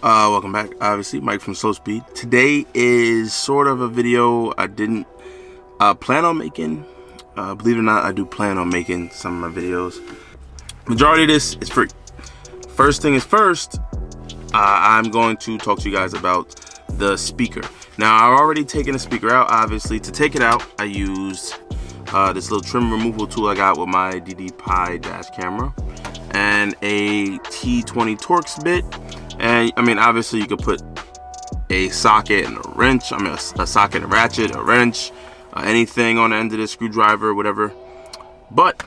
Welcome back. Obviously, Mike from Slow Speed. Today is sort of a video I didn't plan on making. Believe it or not, I do plan on making some of my videos. Majority of this is free. First thing is first, I'm going to talk to you guys about the speaker. Now, I've already taken the speaker out. Obviously, to take it out, I used this little trim removal tool I got with my DD Pi dash camera and a T20 Torx Bit. And I mean, obviously you could put a socket and a wrench, a socket, a ratchet, a wrench, anything on the end of the screwdriver, whatever. But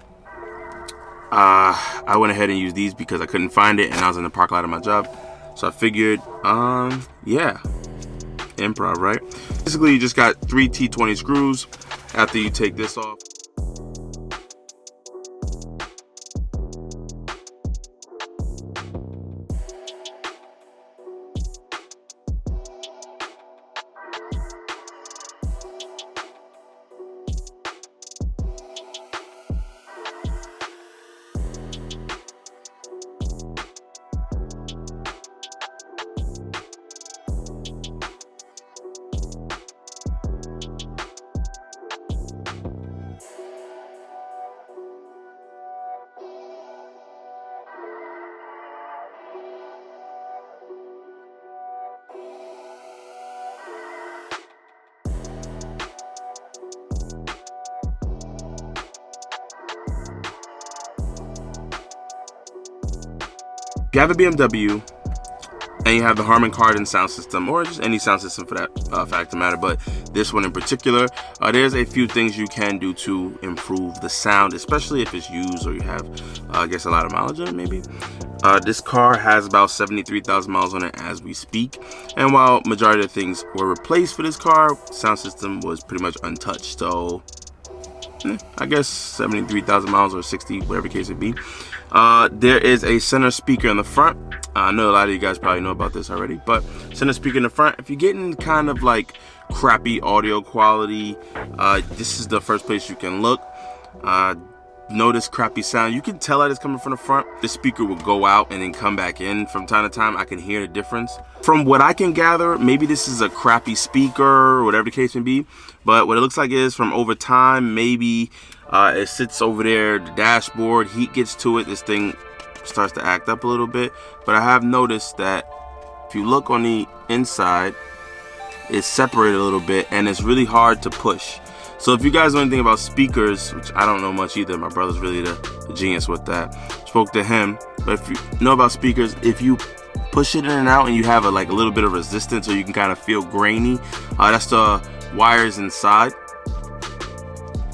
I went ahead and used these because I couldn't find it and I was in the parking lot of my job. So I figured, yeah, improv, right? Basically, you just got 3 T20 screws. After you take this off, if you have a BMW and you have the Harman Kardon sound system, or just any sound system for that fact of matter, but this one in particular, there's a few things you can do to improve the sound, especially if it's used or you have, I guess, a lot of mileage on it, maybe. This car has about 73,000 miles on it as we speak, and while majority of things were replaced for this car, sound system was pretty much untouched. So I guess 73,000 miles or 60, whatever case it be. There is a center speaker in the front. I know a lot of you guys probably know about this already, but center speaker in the front, if you're getting kind of like crappy audio quality, this is the first place you can look. Notice crappy sound. You can tell that it's coming from the front. The speaker will go out and then come back in from time to time. I can hear the difference. From what I can gather, maybe this is a crappy speaker or whatever the case may be, but what it looks like is from over time, maybe it sits over there, the dashboard, heat gets to it, this thing starts to act up a little bit. But I have noticed that if you look on the inside, it's separated a little bit and it's really hard to push. So if you guys know anything about speakers, which I don't know much either, my brother's really the genius with that, spoke to him. But if you know about speakers, if you push it in and out and you have a little bit of resistance, so you can kind of feel grainy, that's the wires inside,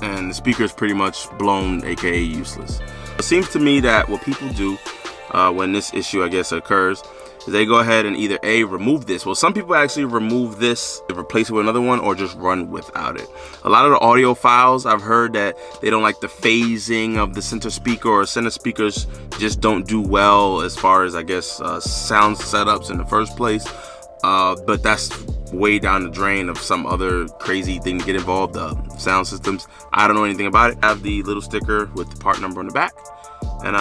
and the speaker is pretty much blown, aka useless. It seems to me that what people do when this issue, I guess, occurs, is they go ahead and either remove this. Well, some people actually remove this, replace it with another one, or just run without it. A lot of the audio files, I've heard that they don't like the phasing of the center speaker, or center speakers just don't do well as far as, I guess, sound setups in the first place. But that's way down the drain of some other crazy thing to get involved, sound systems. I don't know anything about it. I have the little sticker with the part number on the back, and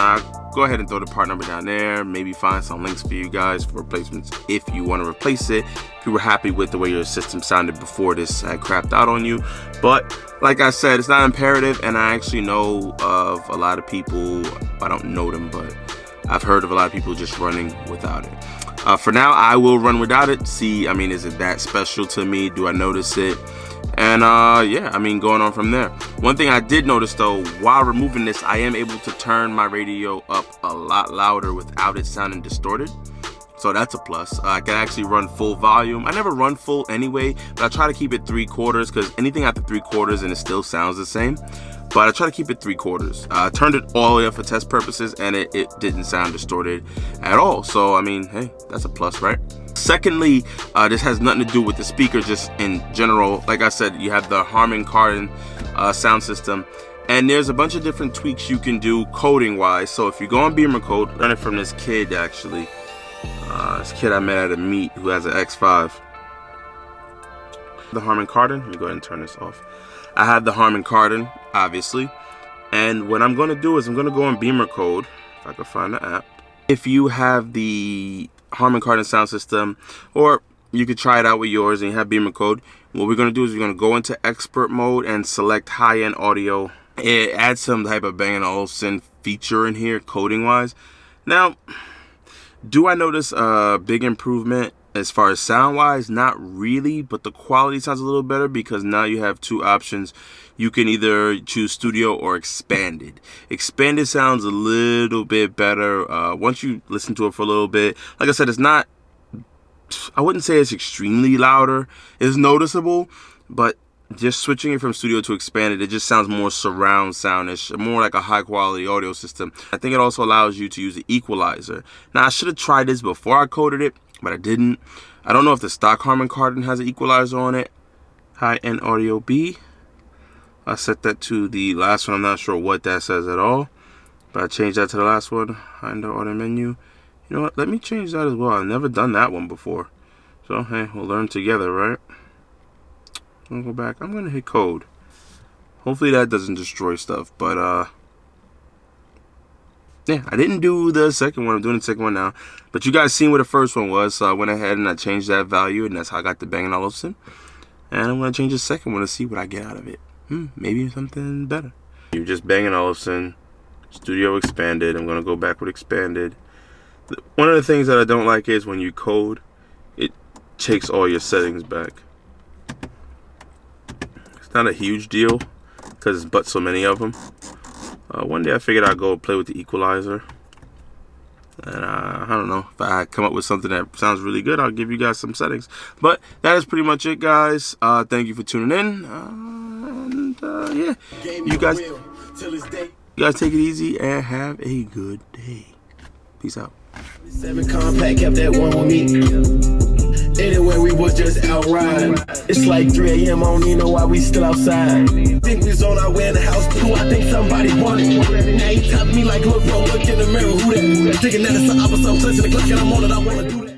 go ahead and throw the part number down there. Maybe find some links for you guys for replacements if you want to replace it, if you were happy with the way your system sounded before this had crapped out on you. But like I said, it's not imperative, and I actually know of a lot of people, I don't know them, but I've heard of a lot of people just running without it. For now, I will run without it. See, I mean, is it that special to me? Do I notice it? And yeah, I mean, going on from there. One thing I did notice though, while removing this, I am able to turn my radio up a lot louder without it sounding distorted. So that's a plus. I can actually run full volume. I never run full anyway, but I try to keep it 3/4, because anything after 3/4 and it still sounds the same. But I try to keep it 3/4. I turned it all the way up for test purposes, and it didn't sound distorted at all. So I mean, hey, that's a plus, right? Secondly, this has nothing to do with the speaker, just in general. Like I said, you have the Harman Kardon sound system, and there's a bunch of different tweaks you can do coding wise. So if you go on Bimmercode, learn it from this kid actually. This kid I met at a meet who has an X5. The Harman Kardon, let me go ahead and turn this off. I have the Harman Kardon, obviously. And what I'm going to do is I'm going to go on Bimmercode, if I can find the app. If you have the Harman Kardon sound system, or you could try it out with yours and you have Bimmercode. What we're going to do is we're going to go into expert mode and select high-end audio. It adds some type of Bang & Olufsen feature in here, coding-wise. Now, do I notice a big improvement as far as sound-wise? Not really, but the quality sounds a little better because now you have two options. You can either choose studio or expanded. Expanded sounds a little bit better once you listen to it for a little bit. Like I said, it's not, I wouldn't say it's extremely louder. It's noticeable, but just switching it from studio to expanded, it just sounds more surround soundish, more like a high quality audio system. I think it also allows you to use the equalizer. Now, I should have tried this before I coded it, but I didn't. I don't know if the stock Harman Kardon has an equalizer on it. High-end audio B. I set that to the last one. I'm not sure what that says at all, but I changed that to the last one. High-end audio menu. You know what? Let me change that as well. I've never done that one before. So, hey, we'll learn together, right? I'm gonna go back. I'm gonna hit code. Hopefully that doesn't destroy stuff. But yeah, I didn't do the second one. I'm doing the second one now. But you guys seen what the first one was, so I went ahead and I changed that value, and that's how I got the Bang & Olufsen. And I'm gonna change the second one to see what I get out of it. Maybe something better. You just Bang & Olufsen, studio expanded. I'm gonna go back with expanded. One of the things that I don't like is when you code, it takes all your settings back. It's not a huge deal because it's but so many of them. One day I figured I'd go play with the equalizer, and I don't know, if I come up with something that sounds really good, I'll give you guys some settings. But that is pretty much it, guys. Thank you for tuning in, and yeah, you guys take it easy and have a good day. Peace out. 7 compact, kept that one with me. Anyway, we was just out riding. It's like 3 a.m. I don't even know why we still outside. Think we was on our way in the house too. I think somebody wanted. Now he tapped me like, look, bro, look in the mirror. Who that? Thinking that it's the opposite. I'm touching the clock and I'm on it. I wanna do that.